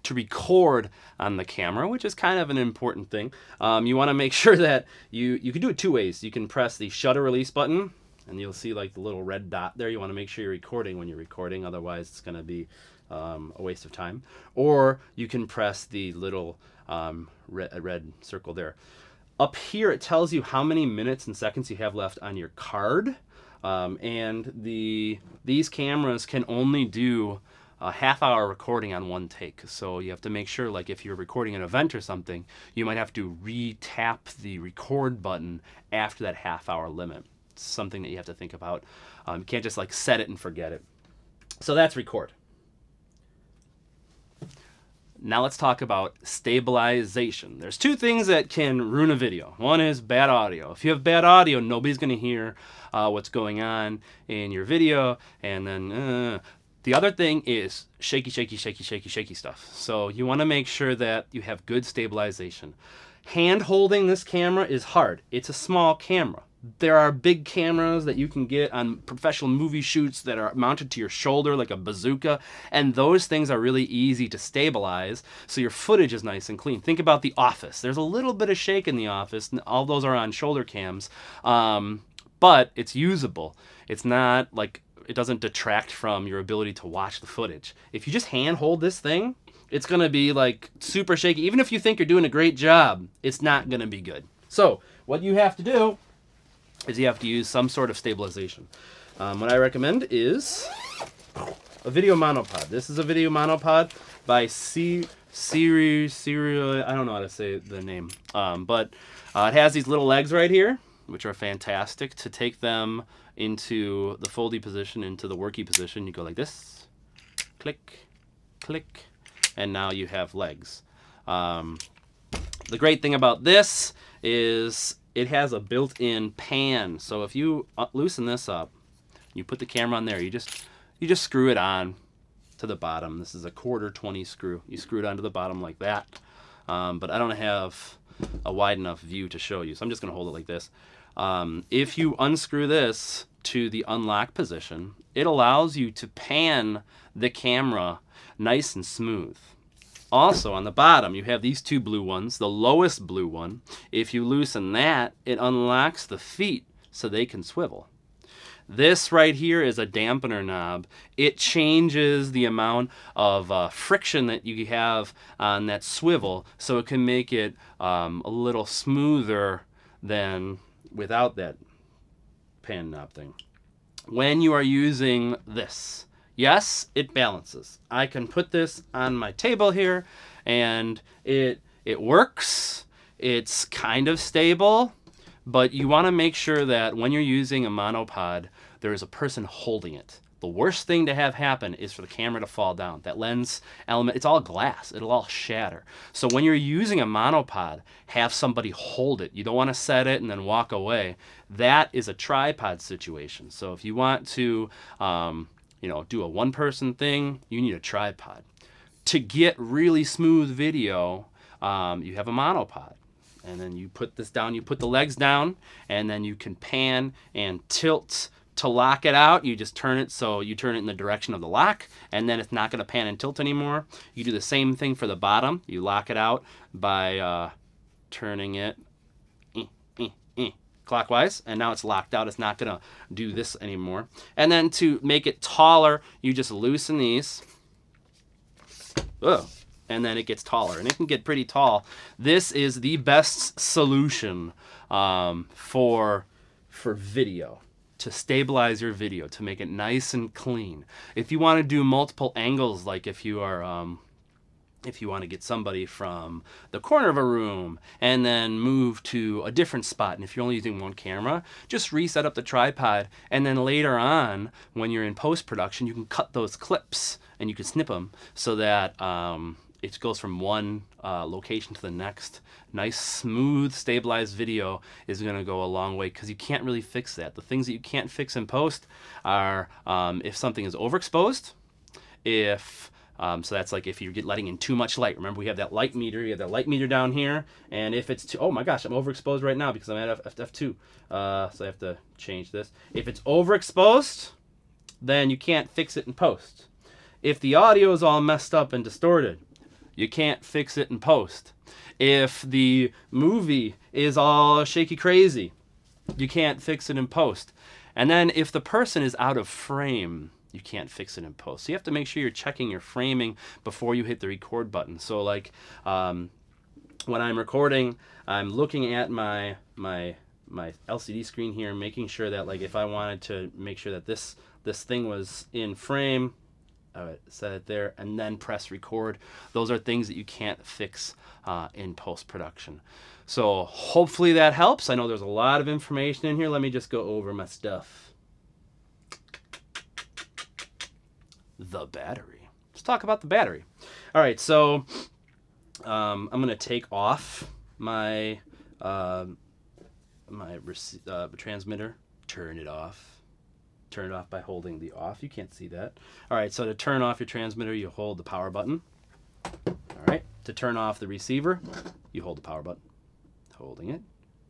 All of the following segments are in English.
to record on the camera, which is kind of an important thing. You want to make sure that you can do it two ways. You can press the shutter release button, and you'll see like the little red dot there. You want to make sure you're recording when you're recording, otherwise it's going to be a waste of time. Or you can press the little red circle there. Up here it tells you how many minutes and seconds you have left on your card, and these cameras can only do a half-hour recording on one take. So you have to make sure, like if you're recording an event or something, you might have to re-tap the record button after that half-hour limit. It's something that you have to think about. You can't just like set it and forget it. So that's record. Now let's talk about stabilization. There's two things that can ruin a video. One is bad audio. If you have bad audio, nobody's going to hear what's going on in your video. And then the other thing is shaky stuff. So you want to make sure that you have good stabilization. Hand holding this camera is hard. It's a small camera. There are big cameras that you can get on professional movie shoots that are mounted to your shoulder like a bazooka, and those things are really easy to stabilize, so your footage is nice and clean. Think about The Office. There's a little bit of shake in The Office, and all those are on shoulder cams, but it's usable. It's not like, it doesn't detract from your ability to watch the footage. If you just hand hold this thing, it's going to be like super shaky. Even if you think you're doing a great job, it's not going to be good. So what you have to do is you have to use some sort of stabilization. What I recommend is a video monopod. This is a video monopod by Serial. I don't know how to say the name, but it has these little legs right here, which are fantastic. To take them into the foldy position, into the worky position, you go like this, click, click, and now you have legs. The great thing about this is it has a built-in pan. So if you loosen this up, you put the camera on there, you just screw it on to the bottom. This is a 1/4-20 screw. You screw it onto the bottom like that. But I don't have a wide enough view to show you, so I'm just going to hold it like this. If you unscrew this to the unlock position, it allows you to pan the camera nice and smooth. Also, on the bottom, you have these two blue ones. The lowest blue one, if you loosen that, it unlocks the feet so they can swivel. This right here is a dampener knob. It changes the amount of friction that you have on that swivel, so it can make it a little smoother than without that pan knob thing. When you are using this, yes, it balances. I can put this on my table here, and it works. It's kind of stable, but you want to make sure that when you're using a monopod, there is a person holding it. The worst thing to have happen is for the camera to fall down. That lens element, it's all glass. It'll all shatter. So when you're using a monopod, have somebody hold it. You don't want to set it and then walk away. That is a tripod situation. So if you want to do a one-person thing, you need a tripod. To get really smooth video, you have a monopod. And then you put this down, you put the legs down, and then you can pan and tilt to lock it out. You just turn it so you turn it in the direction of the lock, and then it's not going to pan and tilt anymore. You do the same thing for the bottom. You lock it out by turning it clockwise, and now it's locked out. It's not going to do this anymore. And then to make it taller, you just loosen these. And then it gets taller, and it can get pretty tall. This is the best solution for video, to stabilize your video, to make it nice and clean. If you want to do multiple angles, like if you want to get somebody from the corner of a room and then move to a different spot, and if you're only using one camera, just reset up the tripod, and then later on, when you're in post-production, you can cut those clips and you can snip them so that it goes from one location to the next. Nice, smooth, stabilized video is going to go a long way, because you can't really fix that. The things that you can't fix in post are if something is overexposed, so that's like if you're letting in too much light. Remember, we have that light meter. You have that light meter down here, and if it's too, oh my gosh, I'm overexposed right now because I'm at f2, so I have to change this. If it's overexposed, then you can't fix it in post. If the audio is all messed up and distorted, you can't fix it in post. If the movie is all shaky crazy, you can't fix it in post. And then if the person is out of frame, you can't fix it in post. So you have to make sure you're checking your framing before you hit the record button. So like when I'm recording, I'm looking at my LCD screen here, making sure that, like, if I wanted to make sure that this thing was in frame, I would set it there and then press record. Those are things that you can't fix in post-production. So hopefully that helps. I know there's a lot of information in here. Let me just go over my stuff. The battery. Let's talk about the battery. All right, so I'm going to take off my transmitter. Turn it off. Turn it off by holding the off. You can't see that. All right, so to turn off your transmitter, you hold the power button. All right, to turn off the receiver, you hold the power button. Holding it,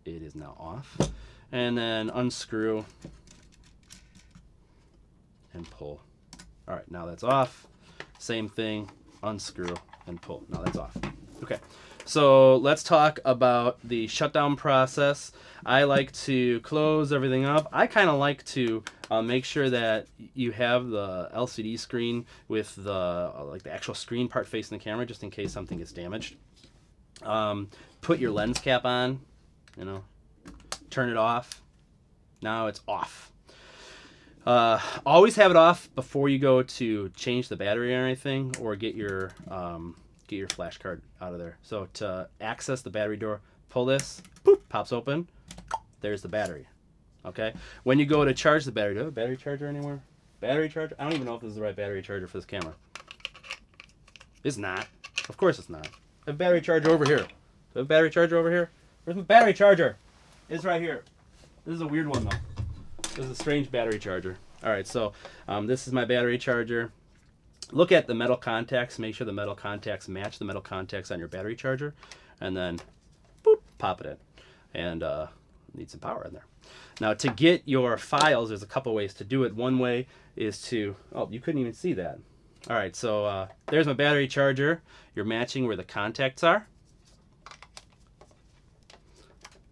it is now off. And then unscrew and pull. All right, now that's off. Same thing, unscrew and pull. Now that's off. Okay, so let's talk about the shutdown process. I like to close everything up. I kind of like to make sure that you have the LCD screen with the like the actual screen part facing the camera, just in case something gets damaged. Put your lens cap on, you know, turn it off. Now it's off. Always have it off before you go to change the battery or anything, or get your flash card out of there. So to access the battery door, pull this, boop, pops open. There's the battery. Okay. When you go to charge the battery, do I have a battery charger anywhere? Battery charger? I don't even know if this is the right battery charger for this camera. It's not. Of course it's not. I have a battery charger over here. Do I have a battery charger over here? Where's my battery charger? It's right here. This is a weird one though. This is a strange battery charger. All right, so this is my battery charger. Look at the metal contacts. Make sure the metal contacts match the metal contacts on your battery charger, and then boop, pop it in. And need some power in there. Now to get your files, there's a couple ways to do it. One way is to, oh, you couldn't even see that. All right, so there's my battery charger. You're matching where the contacts are.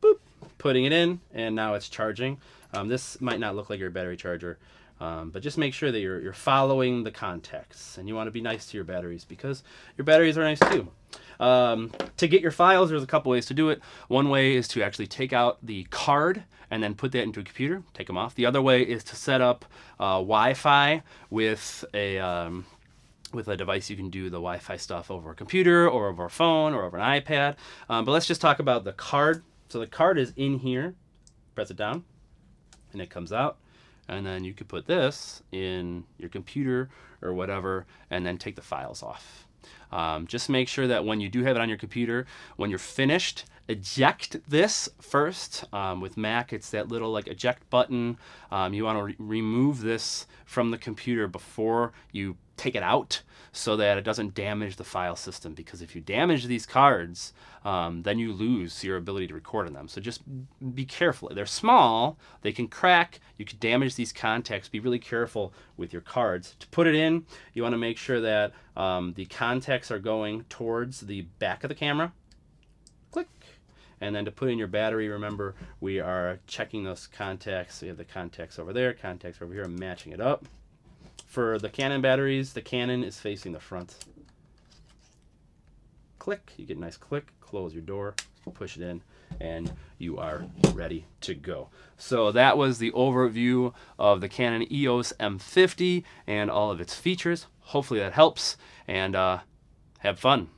Boop, putting it in, and now it's charging. This might not look like your battery charger, but just make sure that you're following the contacts, and you want to be nice to your batteries because your batteries are nice too. To get your files, there's a couple ways to do it. One way is to actually take out the card and then put that into a computer, take them off. The other way is to set up Wi-Fi with a device. You can do the Wi-Fi stuff over a computer or over a phone or over an iPad. But let's just talk about the card. So the card is in here. Press it down and it comes out. And then you could put this in your computer or whatever and then take the files off. Just make sure that when you do have it on your computer, when you're finished, eject this first. With Mac, it's that little like eject button. You want to remove this from the computer before you take it out so that it doesn't damage the file system, because if you damage these cards, then you lose your ability to record on them. So just be careful. They're small, they can crack, you could damage these contacts. Be really careful with your cards. To put it in, you want to make sure that the contacts are going towards the back of the camera. Click. And then to put in your battery, remember we are checking those contacts. We have the contacts over there, contacts over here, and matching it up. For the Canon batteries, the Canon is facing the front. Click, you get a nice click, close your door, push it in, and you are ready to go. So that was the overview of the Canon EOS M50 and all of its features. Hopefully that helps, and have fun.